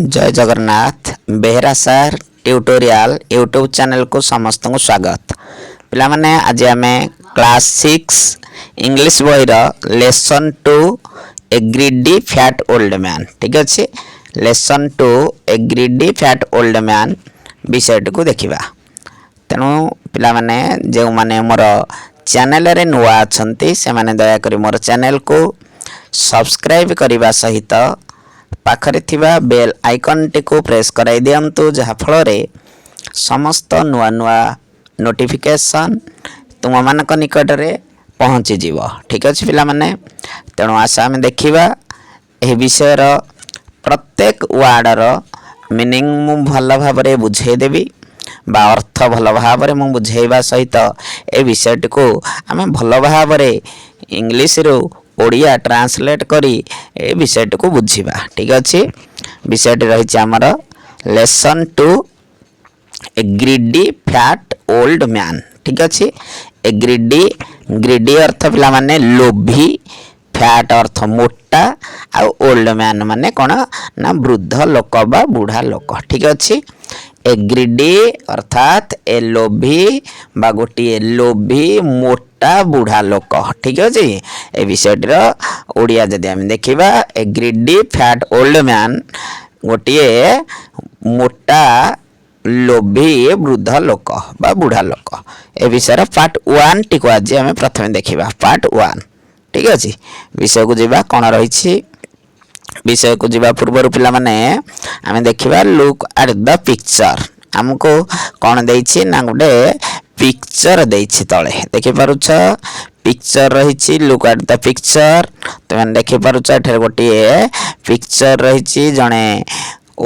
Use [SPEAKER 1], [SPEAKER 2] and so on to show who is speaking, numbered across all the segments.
[SPEAKER 1] जय जगन्नाथ बेहरा सार tutorial YouTube channel को समस्त को स्वागत पिला माने आज आम क्लास 6 इंग्लिश बहीर लेसन 2 ए ग्रीडी फैट ओल्ड मैन ठीक अच्छे लेसन 2 ए ग्रीडी फैट ओल्ड मैन विषय को देखा तेणु पिला माने जो माने मोर चैनल रे नुआ अछंती से माने दया करी मोर चैनल को सब्सक्राइब करने सहित पाखरे थिबा बेल आइकन टी को प्रेस कराई दियंतु जहा फल समस्त नुआ नुआ नोटिफिकेशन तुम मानक निकट रे पहुँची जीव ठीक अच्छे पिला माने तेणु आशा आम देखा यह विषय प्रत्येक वार्डर मीनिंग मु भल भाव बुझेदेवी बा अर्थ भल भाव में बुझेबा सहित ए विषयटी को आम भल भाव इंग्लिश रु ओडिया ट्रांसलेट करी ए विषयटी को बुझीबा ठीक अच्छे विषयटी रही आमर लेसन 2 ए ग्रीडी फैट ओल्ड मैन ठीक अच्छे ए ग्रीडी अर्थ पिला माने लोभी फैट अर्थ मोटा आ ओल्ड मैन माने कौन ना वृद्ध लोक बा बुढ़ा लोक ठीक अच्छे ए ग्रीडी अर्थात ए लोभी बा गोटे लोभी मोटा बुढ़ा लोक ठीक अच्छे ए विषयटीर ओडिया जदि आम देखा ए ग्रीडी फैट ओल्ड मैन गोटे मोटा लोभी वृद्ध लोक बा बुढ़ा लोक ए विषय पार्ट 1 टी को आज आम प्रथम देखा पार्ट 1 ठीक अच्छे विषय को जीवा कौन रही विषय को जीवा पूर्व पिला माने आम देखा लुक एट द पिक्चर आमको कौन देछि ना गोटे पिक्चर देछि तले देखि पारुछ पिक्चर रही लुक एट द पिक्चर तुम देखि पारुछ एठे गोटे पिक्चर रही जड़े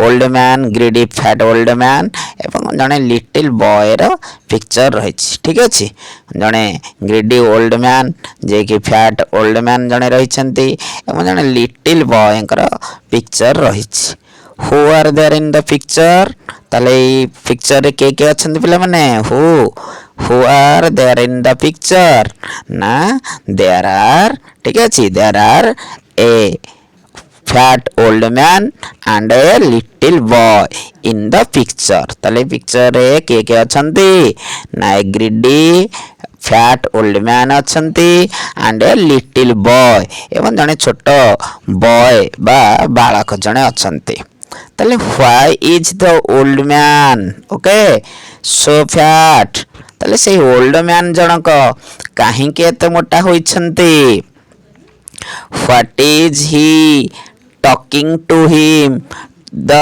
[SPEAKER 1] old man greedy fat old man एवं जड़े लिटिल बॉय रो पिक्चर रही ठीक अच्छे जड़े ग्रीडी ओल्ड मैन जे कि फैट ओल्ड मैन जड़े रही जड़े लिटिल बॉय पिक्चर रही who are there in the picture ताले पिक्चर के अच्छा पिला माने who are there in the picture ना देयर आर ठीक अच्छे there are a fat old man and a little boy in the picture ताले पिक्चर रे के अछंती ना a greedy fat old man अछंती एंड ए लिटिल बॉय एवं जने छोट बॉय बा बालक जने अछंती ताले why is the old man okay so fat ताले से ओल्ड मैन जनक काहे के एते मोटा होइछंती what is he talking to him the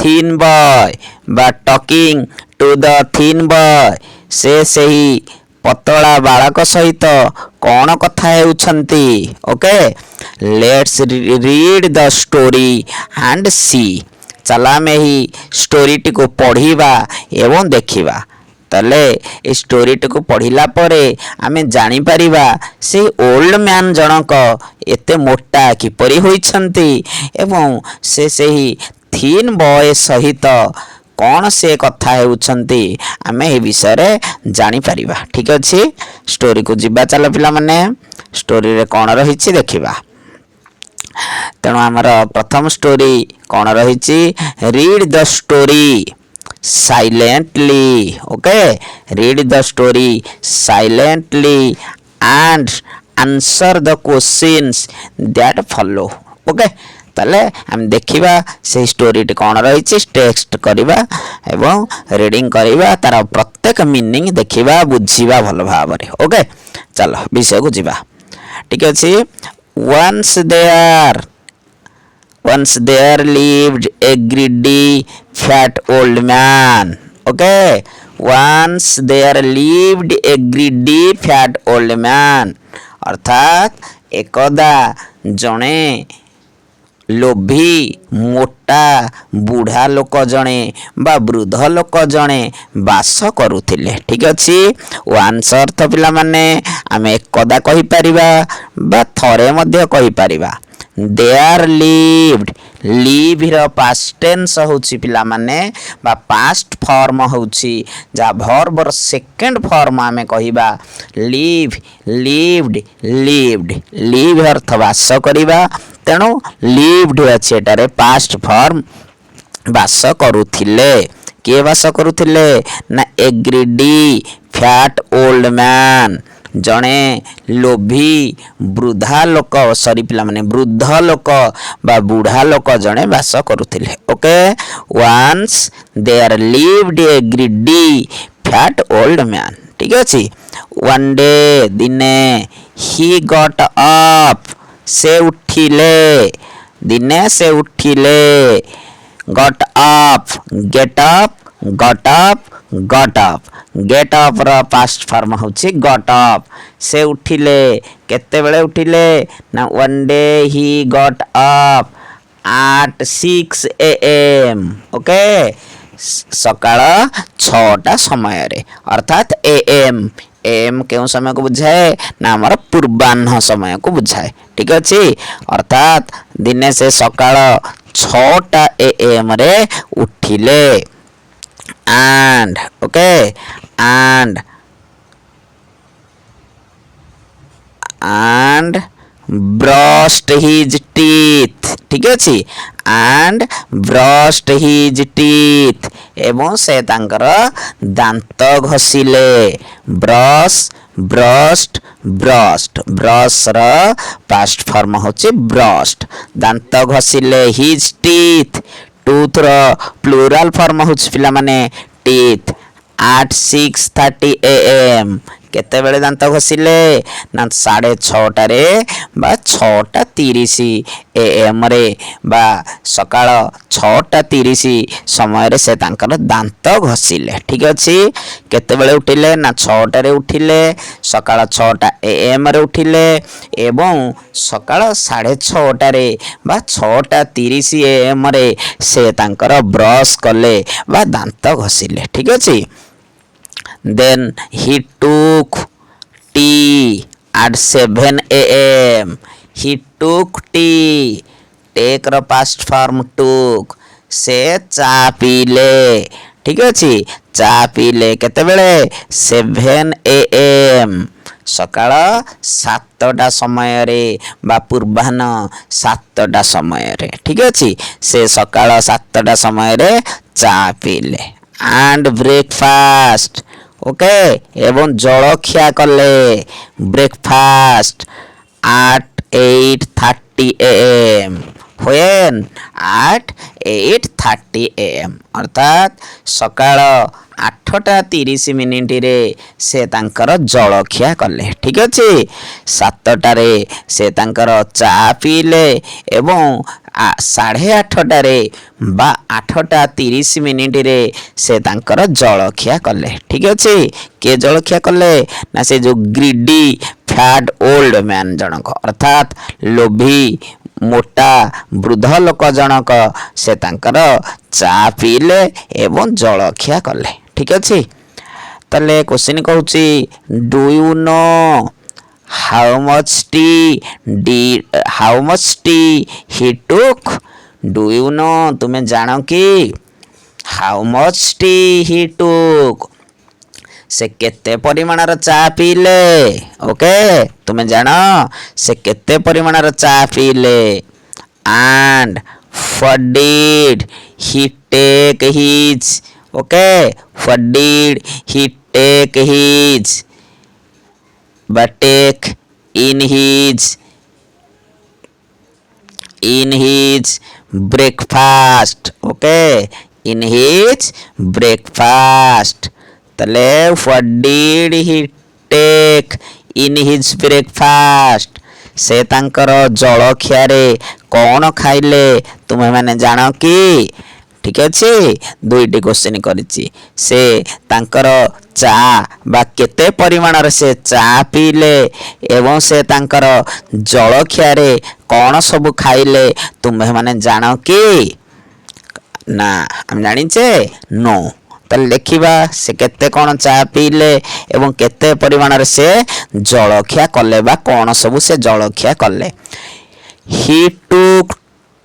[SPEAKER 1] thin boy बा talking to the thin boy से सही पतला बालक सहित कौन कथा हेउछंती okay let's read the story and see चला में ही स्टोरी टी को पढ़िबा एवं देखिबा तले ए स्टोरी टी को पढ़िला परे आमे जानि परिबा से ओल्ड मैन जनक एते मोटा किपरि होइछंती एवं से सही थिन बॉय सहित कौन से कथा हेउछंती आमे ए विषय रे जानि परिबा ठीक अछि स्टोरी को जिबा चला पिला माने स्टोरी रे कौन रहिछि देखिबा तेणु आमर प्रथम स्टोरी कौन रही read the story silently okay read the story silently and answer the questions that follow okay ताले हम देखिबा से स्टोरी टी कौन रही टेक्स्ट करबा एवं रीडिंग करबा तार प्रत्येक मीनिंग देखिबा बुझिबा भल भाव रे ओके चलो विषय को जीवा ठीक अछि Once there lived a greedy fat old man. Okay. Once there lived a greedy fat old man. अर्थात एकदा जणे लोभी मोटा बुढ़ा लोक जणे बा वृद्ध लोक जणे बास करुथिले ठीक अछि वांस अर्थ पिला माने आमे एकदा कहि परिबा बा थरे मध्ये कहि परिबा देयर लिव्ड लिव हिर पास्ट टेंस होछि पिला माने बा पास्ट फॉर्म होछि जा वर्ब सेकंड फॉर्म आमे कहिबा लिव लिव्ड लिव्ड लिव अर्थ वास करिबा तेणु लिव्ड अछि एटारे पास्ट फॉर्म ବାସ କରୁଥିଲେ। କିଏ ବାସ କରୁଥିଲେ ନା ଏ ଗ୍ରିଡି ଫ୍ୟାଟ୍ ଓଲ୍ଡ ମ୍ୟାନ୍, ଜଣେ ଲୋଭୀ ବୃଦ୍ଧା ଲୋକ, ସରି ପିଲାମାନେ ବୃଦ୍ଧ ଲୋକ ବା ବୁଢ଼ା ଲୋକ ଜଣେ ବାସ କରୁଥିଲେ। Okay, once there lived a greedy fat old man. ଠିକ ଅଛି। ୱାନ୍ ଡେ, ଦିନେ, ହି ଗଟ୍ ଅପ୍, ସେ ଉଠିଲେ, ଦିନେ ସେ ଉଠିଲେ। Got up, get up, got up, got up. Get up ର ପାଷ୍ଟ ଫର୍ମ ହେଉଛି ଗଟ୍ ଅପ୍। ସେ ଉଠିଲେ, କେତେବେଳେ ଉଠିଲେ ନା one day he got up at 6 AM। Okay, ସକାଳ 6ଟା ସମୟରେ, ଅର୍ଥାତ୍ AM। AM କେଉଁ ସମୟକୁ ବୁଝାଏ ନା ଆମର ପୂର୍ବାହ୍ନ ସମୟକୁ ବୁଝାଏ। ଠିକ ଅଛି। ଅର୍ଥାତ୍ ଦିନେ ସେ ସକାଳ 6ଟା AM ରେ ଉଠିଲେ। and okay, and brushed his teeth। ଠିକ ଅଛି। and brushed his teeth, ଏବଂ ସେ ତାଙ୍କର ଦାନ୍ତ ଘଷିଲେ। ବ୍ରସ୍, ବ୍ରସ୍ଡ, ବ୍ରସ୍ଡ, ବ୍ରସ୍ ର ପାଷ୍ଟ ଫର୍ମ ହେଉଛି ବ୍ରସ୍ଡ। ଦାନ୍ତ ଘଷିଲେ। ହିଜ୍ ଟିଥ୍, ଟୁଥ୍ ର ପ୍ଲୁରାଲ ଫର୍ମ ହେଉଛି ପିଲାମାନେ ଟିଥ୍। at 6:30 AM, କେତେବେଳେ ଦାନ୍ତ ଘଷିଲେ ନା 6:30ରେ ବା 6:30 AM ରେ ବା ସକାଳ 6:30 ସମୟରେ ସେ ତାଙ୍କର ଦାନ୍ତ ଘଷିଲେ। ଠିକ ଅଛି। କେତେବେଳେ ଉଠିଲେ ନା 6ଟାରେ ଉଠିଲେ, ସକାଳ 6ଟା AM ରେ ଉଠିଲେ ଏବଂ ସକାଳ 6:30ରେ ବା 6:30 AM ରେ ସେ ତାଙ୍କର ବ୍ରସ୍ କଲେ ବା ଦାନ୍ତ ଘଷିଲେ। ଠିକ ଅଛି। then he took tea at 7 AM। he took tea, take ର past form took, ସେ ଚା ପିଇଲେ। ଠିକ ଅଛି। ଚା ପିଇଲେ କେତେବେଳେ 7 AM, ସକାଳ 7ଟା ସମୟରେ ବା ପୂର୍ବାହ୍ନ 7ଟା ସମୟରେ। ଠିକ ଅଛି। ସେ ସକାଳ 7ଟା ସମୟରେ ଚା ପିଇଲେ। and breakfast, ଓକେ, ଏବଂ ଜଳଖିଆ କଲେ। Breakfast at 8:30 AM। when at 8:30 AM, ଅର୍ଥାତ୍ ସକାଳ 8:30 ସେ ତାଙ୍କର ଜଳଖିଆ କଲେ। ଠିକ ଅଛି। 7ଟାରେ ସେ ତାଙ୍କର ଚା ପିଇଲେ ଏବଂ 8:30ରେ ବା 8:30 ସେ ତାଙ୍କର ଜଳଖିଆ କଲେ। ଠିକ ଅଛି। କିଏ ଜଳଖିଆ କଲେ ନା ସେ ଯୋଉ ଗ୍ରିଡି ଫ୍ୟାଟ୍ ଓଲ୍ଡ ମ୍ୟାନ୍ ଜଣକ, ଅର୍ଥାତ୍ ଲୋଭୀ ମୋଟା ବୃଦ୍ଧ ଲୋକ ଜଣକ, ସେ ତାଙ୍କର ଚା ପିଇଲେ ଏବଂ ଜଳଖିଆ କଲେ। ଠିକ ଅଛି। ତାହେଲେ କ୍ୱେଶ୍ଚିନ୍ କହୁଛି do you know how much tea he took. Do you know, ତୁମେ ଜାଣ କି ହାଉ ମଚ୍ ଟି ହି ଟୁକ୍, ସେ କେତେ ପରିମାଣର ଚା ପିଇଲେ। ଓକେ, ତୁମେ ଜାଣ ସେ କେତେ ପରିମାଣର ଚା ପିଇଲେ। and what did he take his, okay, what did he take his ବା take in his breakfast। Okay, in his breakfast। ତାହେଲେ what did he take in his breakfast, ସେ ତାଙ୍କର ଜଳଖିଆରେ କ'ଣ ଖାଇଲେ ତୁମେ ମାନେ ଜାଣ କି। ଠିକ ଅଛି। ଦୁଇଟି କ୍ୱେଶ୍ଚିନ୍ କରିଛି। ସେ ତାଙ୍କର ଚା ବା କେତେ ପରିମାଣରେ ସେ ଚା ପିଇଲେ ଏବଂ ସେ ତାଙ୍କର ଜଳଖିଆରେ କ'ଣ ସବୁ ଖାଇଲେ ତୁମେ ମାନେ ଜାଣ କି। ନା ଆମେ ଜାଣିଛେ ନୋ। ତାହେଲେ ଦେଖିବା ସେ କେତେ କ'ଣ ଚା ପିଇଲେ ଏବଂ କେତେ ପରିମାଣରେ ସେ ଜଳଖିଆ କଲେ ବା କ'ଣ ସବୁ ସେ ଜଳଖିଆ କଲେ। he took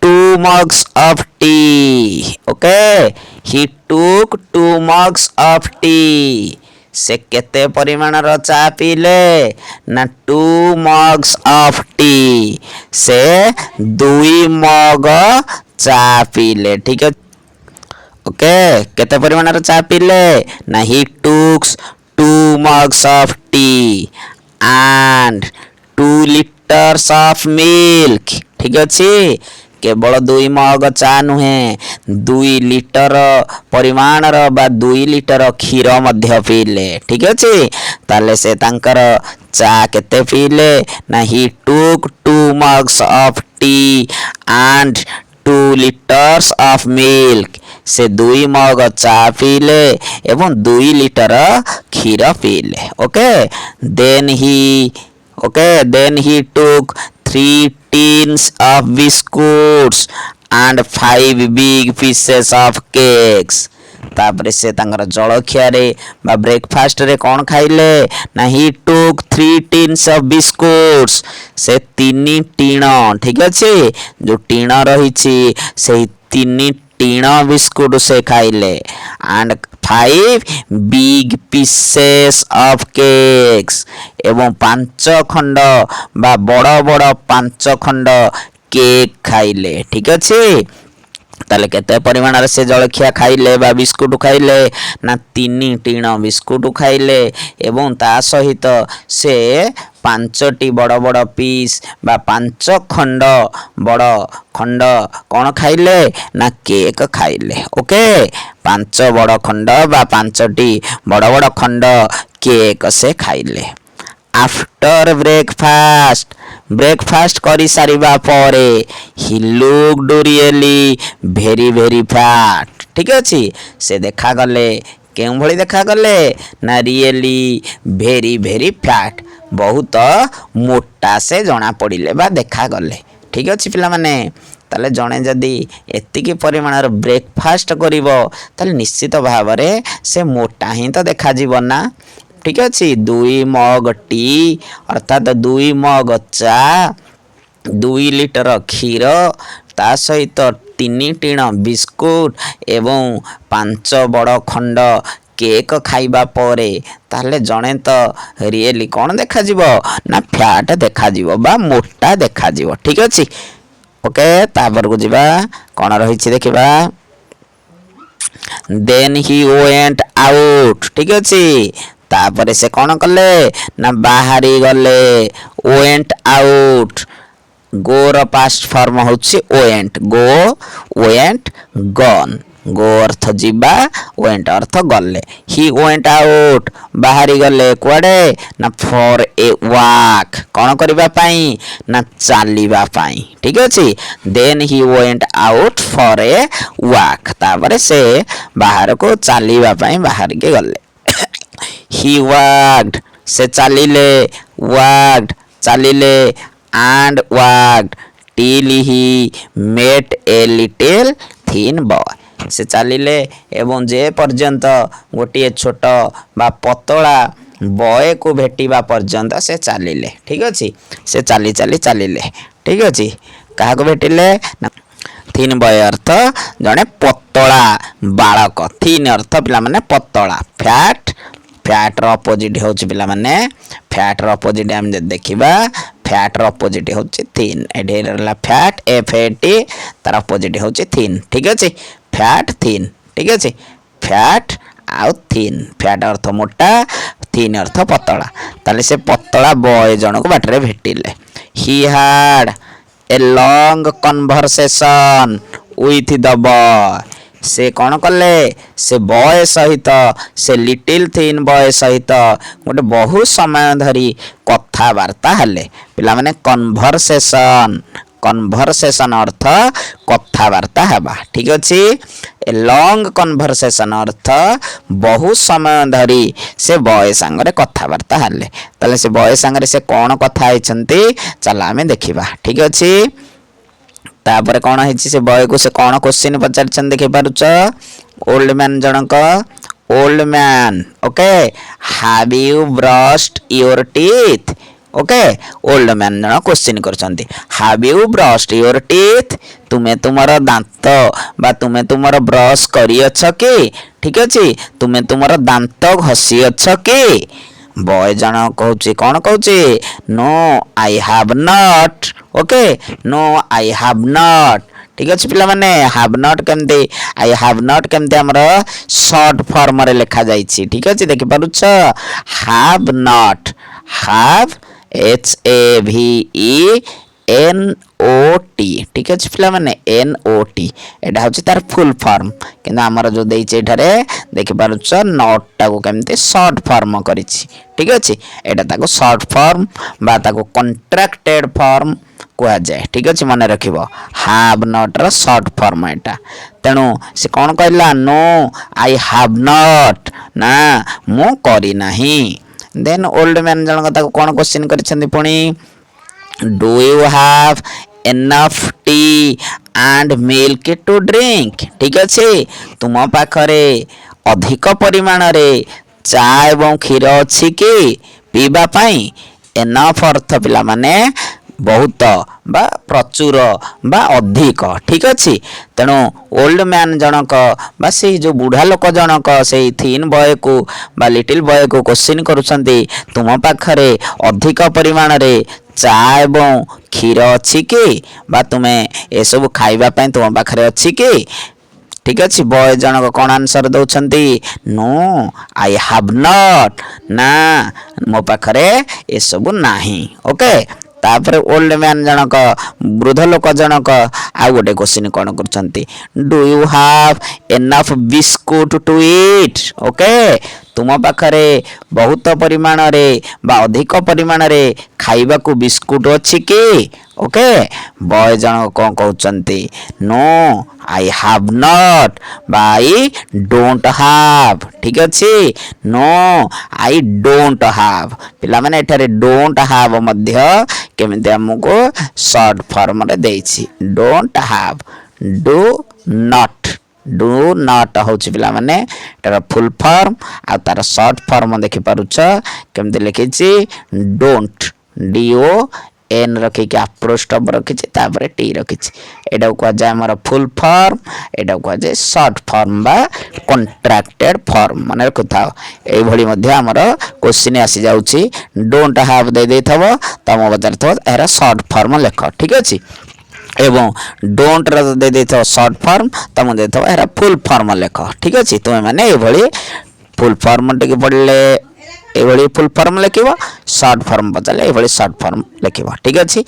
[SPEAKER 1] 2 mugs of tea। Okay, he took 2 mugs of tea। ସେ କେତେ ପରିମାଣର ଚା ପିଇଲେ ନା 2 mugs of tea। ସେ 2 ମଗ ଚା ପିଇଲେ। ଠିକ ଅଛି। ओके केते परिमाणर चा पीले ना ही takes 2 mugs of tea and 2 liters of milk ठीक अछि केवल 2 मग चा नुहे 2 लिटर परिमाणर बा 2 लिटर क्षीर मध्य पीले ठीक अछि ताले से तांकर चा केते पीले ना ही टुक 2 mugs of tea and 2 liters of milk से 2 मग चा पीले एवं 2 लिटर क्षीर पीले then he took 3 tins of biscuits and 5 big pieces of cakes तापर से तांगर जलखिया रे बा ब्रेकफास्ट रे कोन खाइले ना ही टुक 3 टिन्स ऑफ बिस्कुट्स से 3 टीण ठीक अछि जो टीण रही छी से 3 टीण बिस्कुट से खाइले and 5 big pieces of cakes एवं 5 खंड बा बड़ बड़ 5 खंड केक खाइले ठीक अछि ताले केते परिमाणर से जलखिया खाइले बा बिस्कुट खाइले ना 3 टीण बिस्कुट खाइले एवं ता सहित से 5टी बड़ बड़ पीस बा 5 खंड बड़ खंड कोन खाइले ना केक खाइले ओके 5 बड़ खंड बा 5टी बड़ बड़ खंड केक से खाइले आफ्टर ब्रेकफास्ट करी सारिबा परे he looked really very fat ठीक अछि से देखा गले केउ भली देखा गले ना रियली वेरी फैट बहुत मोटा से जना पड़िले बा देखा गले ठीक अछि पिला माने ताले जणे जदी एतिकी परिमाणर ब्रेकफास्ट करिवो ताले निश्चित भावरे से मोटा ही तो देखा जीवन ना ठीक अछि 2 मग टी अर्थात 2 मग चा 2 लिटर क्षीर ता सहित 3 टीण बिस्कुट एवं 5 बड़ खंड केक खाइबा परे ताले जणे तो रियली कोन देखा जीवो ना फैट देखा जीवो बा मोटा देखा जीवो ठीक अछि ओके तापर को जीवा कोन रही छि देखिबा देन ही वेंट आउट ठीक अछि तापर से कोन कले ना बाहरी गले वेंट आउट गो र पास्ट फॉर्म होछि वेंट गॉन गो अर्थ जीवा वेंट अर्थ गले ही वेंट आउट बाहरी गले कुआडे ना फॉर ए वॉक कोन करबा पई ना चालीबा पई ठीक अछि then he went out for a walk तापर से बाहर को चालीबा पई बाहर के गले he walked से चालिले and walked till he met a little thin boy से चालिले एवं जे पर्यंत गोटे छोट बा पतला बॉय को भेटिबा पर्यंत से चालिले ठीक अछि से चालिले ठीक अछि काहा को भेटिले थिन बॉय अर्थ जने पतला बालक थिन अर्थ पिला माने पतला फैट रो अपोजिट होछि पिला माने फैट रो अपोजिट हम देखिबा फैट रो अपोजिट होछि थिन एडे रहला फैट एफ ए टी तार अपोजिट होछि थिन ठीक अछि फैट थिन ठीक अछि फैट आउ थिन फैट अर्थ मोटा थिन अर्थ पतला ताले से पतला बॉय जण को बाटरे भेटिले he had a long conversation with the boy से कौन कले से बॉय सहित से लिटिल थिन बॉय सहित गोटे बहुत समय धरी कथावार्ता हेले पिला माने कन्वर्सेशन अर्थ कथावार्ता हेबा ठीक अछि ए लॉन्ग कन्वर्सेशन अर्थ बहुत समय धरी से बॉय संगरे कथावार्ता हेले तले से बॉय संगरे से कौन कथा आइछंती चला हमें देखिबा ठीक अछि तापर कौन है से बॉय को से कौन क्वेश्चन पचार देखे पारुच ओल्ड मैन जनक old man okay have you brushed your teeth okay old man जन क्वेश्चन करछंती have you brushed your teeth तुमे तुमर दांत बा तुमे तुमर ब्रश करी अछ के ठीक अछि तुमे तुमर दांत घसी अछ के बॉय जन कहउची कौन कहउची no I have not okay no I have not ठीक अच्छे पिला माने हैव नॉट केमते आई हैव नॉट केमते हमर शॉर्ट फॉर्म रे लिखा जाईछि ठीक अच्छे देखि पारुछ have not have H A V E N O T ठीक अच्छे पिला माने एन ओ टी एटा होछि तार फुल फॉर्म किंतु हमर जो देइछे एठारे देखि पारुछ नॉट टाको केमते शॉर्ट फॉर्म करिछि ठीक अच्छे एटा ताको शॉर्ट फॉर्म बा ताको कॉन्ट्रैक्टेड फॉर्म कुआ जाए ठीक अच्छे मन रखिबो हैव नॉट र शॉर्ट फॉर्म एटा तेणु से कौन कहला नो आई हैव नॉट ना मु करी नाही देन ओल्ड मैन जन को कौन क्वेश्चन करिसेंती पुणी do you have enough tea and milk to drink ठीक अच्छे तुम पाखरे अधिक परिमाण रे चा एवं क्षीर अच्छी कि पीबा पाई enough अर्थ पिला माने बहुत बा प्रचुर बा अधिक ठीक अच्छे तेणु ओल्ड मैन जनक बा से जो बुढ़ा लोक जनक से थीन बॉय को बा लिटिल बॉय को क्वेश्चन करुछंती तुम पाखरे अधिक परिमाण रे चा एवं क्षीर अच्छी कि बा तुमे ए सब खाइबा पई तुम पाखरे अच्छी कि ठीक अच्छे बॉय जनक कौन आंसर दौरान नो आई हैव नॉट ना मो पाखरे ए सब नाही ओके तापर ओल्ड मैन जनक वृद्ध लोक जनक आ गोटे क्वेश्चन कौन करछंती do you have enough biscuit to eat okay तुम पाखरे बहुत परिमाण रे बा अधिक परिमाण रे खाइबा को बिस्कुट अछि कि ओके बॉय जनक कौन कहउचंती नो आई हैव नॉट बाई डोंट हैव ठीक अछि नो आई डोंट हैव पिला माने एठारे डोंट हैव मध्य केमिते हमको शॉर्ट फॉर्म रे देछि डोंट हैव डू नॉट होछि पिला माने एटार फुल फॉर्म आ तार शॉर्ट फॉर्म देखि पारुछ केमिते लिखिछि डोंट डी ओ एन रखी के अप्रोस्टॉप रखी तापर टी रखी एटा को जाय हमर फुल फॉर्म एटा को जाय शॉर्ट फॉर्म बा कॉन्ट्रैक्टेड फॉर्म माने रखुथा एई भली मध्ये हमर क्वेश्चन आसी जाउची डोंट हैव दे देथबो तम बजार थो एरा शॉर्ट फॉर्म लेख ठीक अछि एवं डोंट र दे देथो शॉर्ट फॉर्म तम देथबो एरा फुल फॉर्म लेख ठीक अछि तुमे माने एई भली फुल फॉर्म टिके पढले एभली फुल फॉर्म लिखिबो शॉर्ट फॉर्म पचारले एभली शॉर्ट फॉर्म लिखिबो ठीक अछि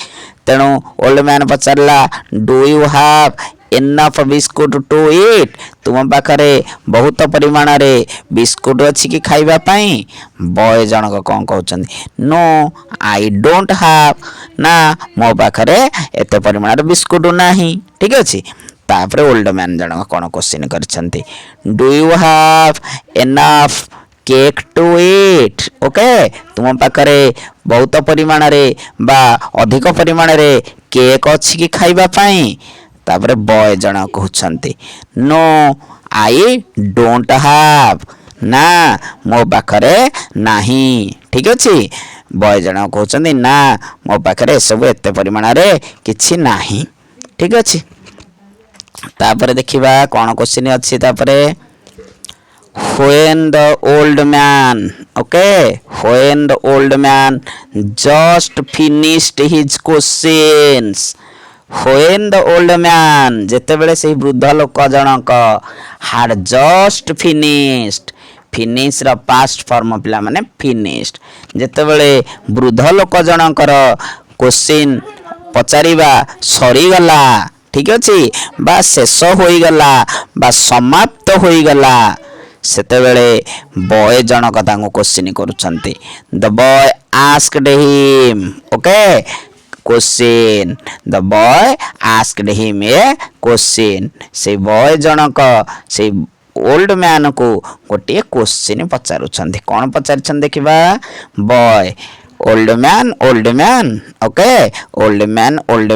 [SPEAKER 1] तेणु ओल्ड मैन पचारला do you have enough biscuit to eat तुम पाखरे बहुत परिमाण रे बिस्कुट अछि कि खाइबा पई बॉय जनक कोन कहउचंदी नो आई डोंट हैव ना मो पाखरे एते परिमाण रे बिस्कुट नाही ठीक अछि तापर ओल्ड मैन जनक कोन क्वेश्चन करछंती do you have enough cake to eat okay तुम पाखरे बहुत परिमाण रे बा अधिक परिमाण रे केक अछि कि खाइबा पई तापर बॉय जण कहउछंती नो आई डोंट हैव ना मो पाखरे नाही ठीक अछि बॉय जण कहउछंती ना मो पाखरे सब एते परिमाण रे किछि नाही ठीक अछि तापर देखिबा कोन क्वेश्चन अछि तापर when the old man when the old man just finished his questions when the old man जेते बेले से वृद्ध लोक जनक had just finished finish रा past form पिला माने finished जेते बेले वृद्ध लोक जनकर क्वेश्चन पचारिबा सरी गला ठीक अछि बा शेष होई गला बा समाप्त होई गला सेते बेले बॉय जनक तांको क्वेश्चन करूछंती the boy asked him okay question the boy asked him a question से बॉय जनक से ओल्ड मैन को गोटे क्वेश्चन पचारुछंती कोन पचारछन देखिबा boy old man okay old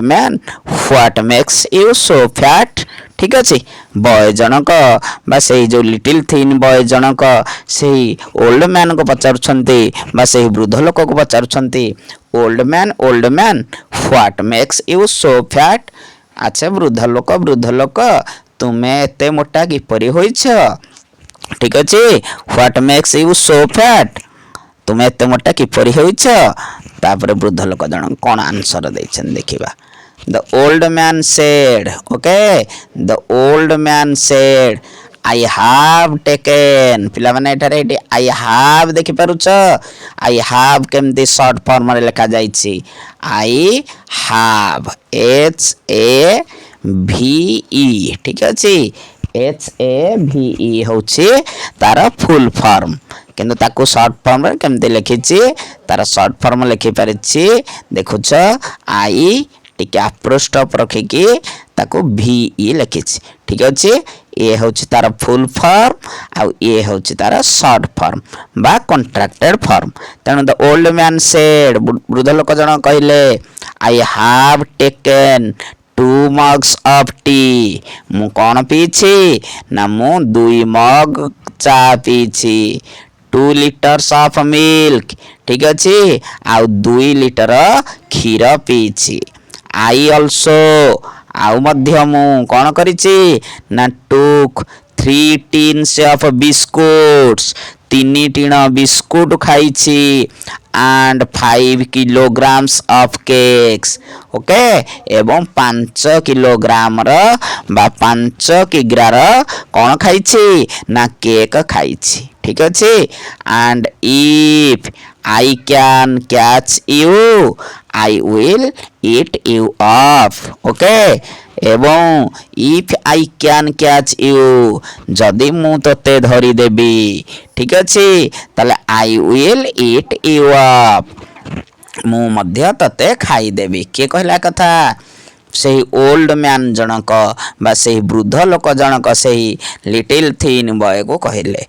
[SPEAKER 1] man what makes you so fat ठीक अछि बॉय जनक बा से जो लिटिल थिन बॉय जनक से ओल्ड मैन को पचारुछंती बा से वृद्ध लोक को पचारुछंती old man what makes you so fat अच्छा वृद्ध लोक तुमे एते मोटा किपरि होइछ ठीक अछि what makes you so fat तुमे एते मोटा किपरि होइछ तापर वृद्ध लोक जन कोन आंसर दैछन देखिबा the old man said, okay, the old man said, I have taken, ପିଲାମାନେ ଏଠାରେ ଏଠି I have ଦେଖିପାରୁଛ, I have କେମିତି ସର୍ଟ ଫର୍ମରେ ଲେଖାଯାଇଛି, I have, HAVE, ଠିକ ଅଛି, HAVE ହେଉଛି ତାର ଫୁଲ୍ ଫର୍ମ, କିନ୍ତୁ ତାକୁ ସର୍ଟ ଫର୍ମରେ କେମିତି ଲେଖିଛି, ତାର ସର୍ଟ ଫର୍ମ ଲେଖିପାରିଛି, ଦେଖୁଛ I ଟିକେ ଆପ୍ରୋଷ୍ଟ୍ରଫ ରଖିକି ତାକୁ VE ଲେଖିଛି, ଠିକ ଅଛି, ଏ ହେଉଛି ତାର ଫୁଲ୍ ଫର୍ମ ଆଉ ଏ ହେଉଛି ତାର ସର୍ଟ ଫର୍ମ ବା କଣ୍ଟ୍ରାକ୍ଟେଡ୍ ଫର୍ମ। ତେଣୁ ଦ ଓଲ୍ଡ ମ୍ୟାନ୍ ସେଡ୍, ବୃଦ୍ଧ ଲୋକ ଜଣ କହିଲେ, I have taken 2 mugs of tea, ମୁଁ କ'ଣ ପିଇଛି ନା ମୁଁ 2 ମଗ ଚା ପିଇଛି, 2 liters of milk, ଠିକ ଅଛି, ଆଉ 2 ଲିଟର କ୍ଷୀର ପିଇଛି, I also, ଆଉ ମଧ୍ୟ ମୁଁ କ'ଣ କରିଛି ନା took 3 tins of biscuits, 3 ଟିଣ ବିସ୍କୁଟ ଖାଇଛି, and 5 kilograms of cakes, okay, ଏବଂ 5 କିଲୋଗ୍ରାମର ବା 5 କିଗ୍ରାର କ'ଣ ଖାଇଛି ନା କେକ୍ ଖାଇଛି, ଠିକ ଅଛି, and if I can catch you, I will eat you up, okay, ଏବଂ if I can catch you, ଯଦି ମୁଁ ତତେ ଧରିଦେବି, ଠିକ ଅଛି, ତାହେଲେ I will eat you up, ମୁଁ ମଧ୍ୟ ତତେ ଖାଇଦେବି। କିଏ କହିଲା କଥା? ସେହି ଓଲ୍ଡ ମ୍ୟାନ୍ ଜଣକ ବା ସେହି ବୃଦ୍ଧ ଲୋକ ଜଣକ ସେହି ଲିଟିଲ୍ ଥିନ୍ ବୟକୁ କହିଲେ,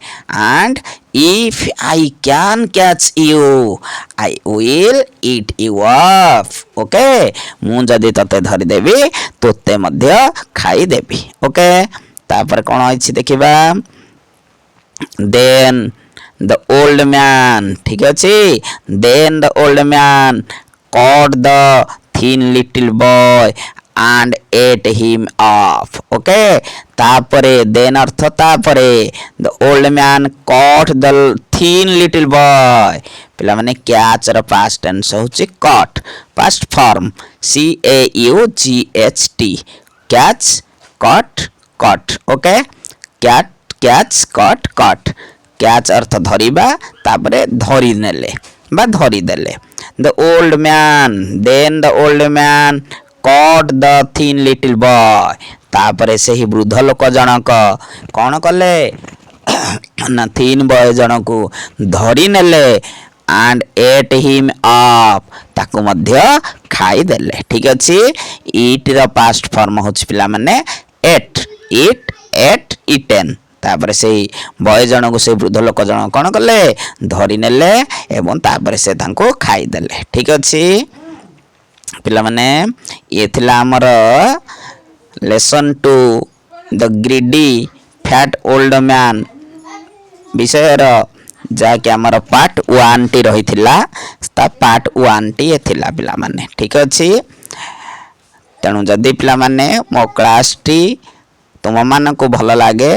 [SPEAKER 1] and if I can catch you, I will eat you up, okay, ମୁଁ ଯଦି ତତେ ଧରିଦେବି ତୋତେ ମଧ୍ୟ ଖାଇଦେବି, ଓକେ। ତାପରେ କ'ଣ ହେଇଛି ଦେଖିବା, then the old man, ଠିକ ଅଛି, then the old man caught the thin little boy and ate him up, okay, ତାପରେ then ଅର୍ଥ ତାପରେ, the old man caught the thin little boy, ପିଲାମାନେ କ୍ୟାଚ୍ ର past tense ହେଉଛି caught, past form CAUGHT, catch, caught, caught, okay, catch, caught, caught, catch ଅର୍ଥ ଧରିବା, ତାପରେ ଧରି ନେଲେ ବା ଧରିଦେଲେ, the old man, then the old man caught the thin little boy, ତାପରେ ସେହି ବୃଦ୍ଧ ଲୋକ ଜଣକ କ'ଣ କଲେ ନା ଥିନ୍ ବୟ ଜଣକୁ ଧରି ନେଲେ, and ate him up, ତାକୁ ମଧ୍ୟ ଖାଇଦେଲେ, ଠିକ ଅଛି, eat ର past form ହେଉଛି ପିଲାମାନେ ate, eat, ate, eaten, ତାପରେ ସେଇ ବୟ ଜଣକୁ ସେଇ ବୃଦ୍ଧ ଲୋକ ଜଣ କ'ଣ କଲେ ଧରି ନେଲେ ଏବଂ ତାପରେ ସେ ତାଙ୍କୁ ଖାଇଦେଲେ, ଠିକ ଅଛି ପିଲାମାନେ, ଇଏ ଥିଲା ଆମର ଲେସନ୍ 2 ଦ ଗ୍ରିଡି ଫ୍ୟାଟ୍ ଓଲ୍ଡ ମ୍ୟାନ୍ ବିଷୟର, ଯାହାକି ଆମର ପାର୍ଟ 1ଟି ରହିଥିଲା, ତା ପାର୍ଟ 1ଟି ଏ ଥିଲା ପିଲାମାନେ, ଠିକ ଅଛି। ତେଣୁ ଯଦି ପିଲାମାନେ ମୋ କ୍ଲାସଟି ତୁମମାନଙ୍କୁ ଭଲ ଲାଗେ,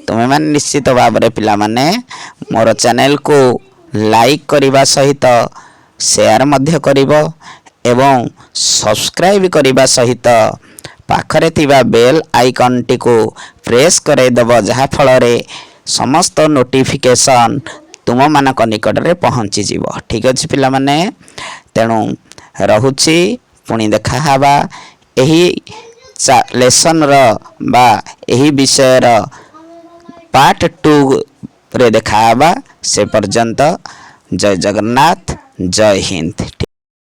[SPEAKER 1] ତୁମେମାନେ ନିଶ୍ଚିତ ଭାବରେ ପିଲାମାନେ ମୋର ଚ୍ୟାନେଲକୁ ଲାଇକ୍ କରିବା ସହିତ ସେୟାର ମଧ୍ୟ କରିବ ଏବଂ ସବସ୍କ୍ରାଇବ୍ କରିବା ସହିତ ପାଖରେ ଥିବା ବେଲ୍ ଆଇକନ୍ଟିକୁ ପ୍ରେସ୍ କରାଇଦେବ, ଯାହାଫଳରେ ସମସ୍ତ ନୋଟିଫିକେସନ୍ ତୁମମାନଙ୍କ ନିକଟରେ ପହଞ୍ଚିଯିବ, ଠିକ ଅଛି ପିଲାମାନେ। ତେଣୁ ରହୁଛି, ପୁଣି ଦେଖା ହେବା ଏହି ଲେସନ୍ର ବା ଏହି ବିଷୟର ପାର୍ଟ 2ରେ ଦେଖା ହେବା। ସେ ପର୍ଯ୍ୟନ୍ତ ଜୟ ଜଗନ୍ନାଥ, ଜୟ ହିନ୍ଦ।